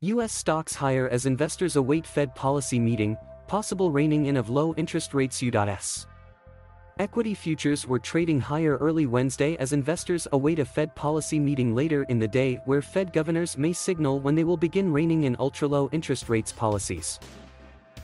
U.S. stocks higher as investors await Fed policy meeting, possible reining in of low interest ratesU.S. Equity futures were trading higher early Wednesday as investors await a Fed policy meeting later in the day where Fed governors may signal when they will begin reining in ultra-low interest rates policies.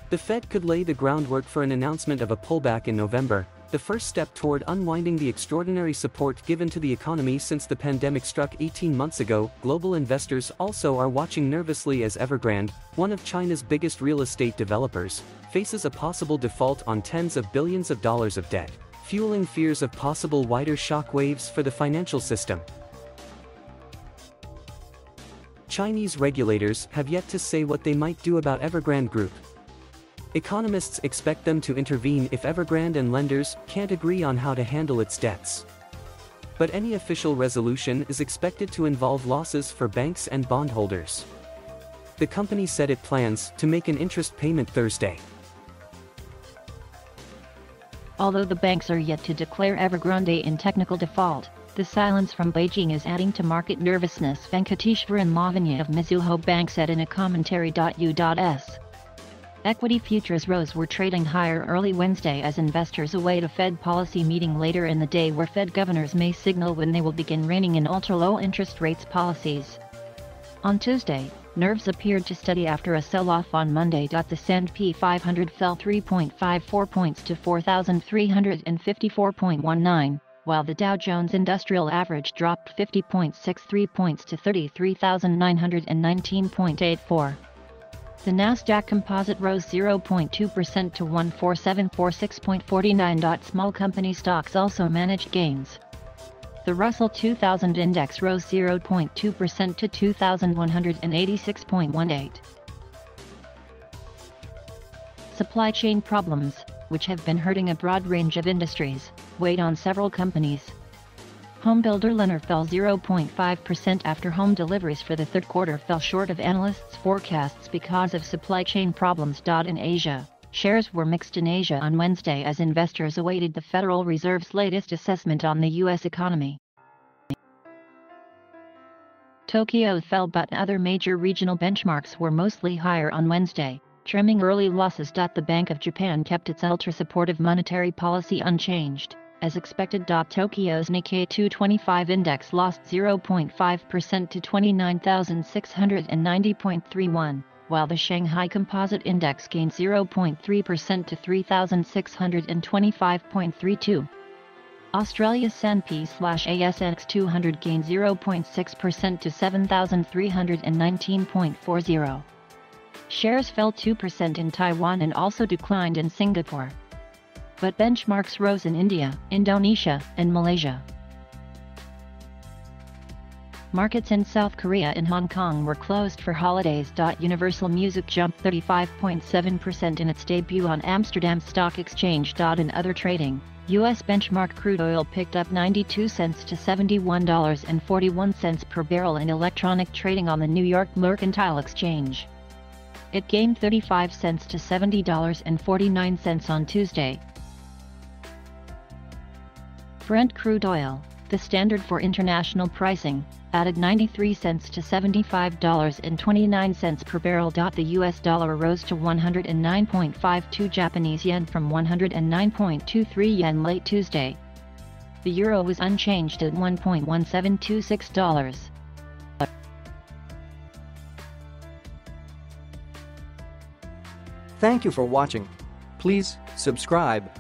The Fed could lay the groundwork for an announcement of a pullback in November, the first step toward unwinding the extraordinary support given to the economy since the pandemic struck 18 months ago. Global investors also are watching nervously as Evergrande, one of China's biggest real estate developers, faces a possible default on tens of billions of dollars of debt, fueling fears of possible wider shock waves for the financial system. Chinese regulators have yet to say what they might do about Evergrande Group. Economists expect them to intervene if Evergrande and lenders can't agree on how to handle its debts. But any official resolution is expected to involve losses for banks and bondholders. The company said it plans to make an interest payment Thursday. Although the banks are yet to declare Evergrande in technical default, the silence from Beijing is adding to market nervousness, Venkateshwaran Lavanya of Mizuho Bank said in a commentary.U.S. Equity futures rose were trading higher early Wednesday as investors await a Fed policy meeting later in the day where Fed governors may signal when they will begin reining in ultra-low interest rates policies. On Tuesday, nerves appeared to steady after a sell-off on Monday. The S&P 500 fell 3.54 points to 4,354.19, while the Dow Jones Industrial Average dropped 50.63 points to 33,919.84. The Nasdaq Composite rose 0.2% to 14746.49. Small company stocks also managed gains. The Russell 2000 index rose 0.2% to 2,186.18. Supply chain problems, which have been hurting a broad range of industries, weighed on several companies. Homebuilder Lennar fell 0.5% after home deliveries for the third quarter fell short of analysts' forecasts because of supply chain problems. In Asia, shares were mixed in Asia on Wednesday as investors awaited the Federal Reserve's latest assessment on the U.S. economy. Tokyo fell but other major regional benchmarks were mostly higher on Wednesday, trimming early losses. The Bank of Japan kept its ultra-supportive monetary policy unchanged. As expected, Tokyo's Nikkei 225 index lost 0.5% to 29,690.31, while the Shanghai Composite Index gained 0.3% to 3,625.32. Australia's S&P/ASX 200 gained 0.6% to 7,319.40. Shares fell 2% in Taiwan and also declined in Singapore. But benchmarks rose in India, Indonesia, and Malaysia. Markets in South Korea and Hong Kong were closed for holidays. Universal Music jumped 35.7% in its debut on Amsterdam Stock Exchange. In other trading, U.S. benchmark crude oil picked up 92 cents to $71.41 per barrel in electronic trading on the New York Mercantile Exchange. It gained 35 cents to $70.49 on Tuesday. Brent crude oil, the standard for international pricing, added 93 cents to $75.29 per barrel. The US dollar rose to 109.52 Japanese yen from 109.23 yen late Tuesday. The euro was unchanged at $1.1726. Thank you for watching. Please subscribe.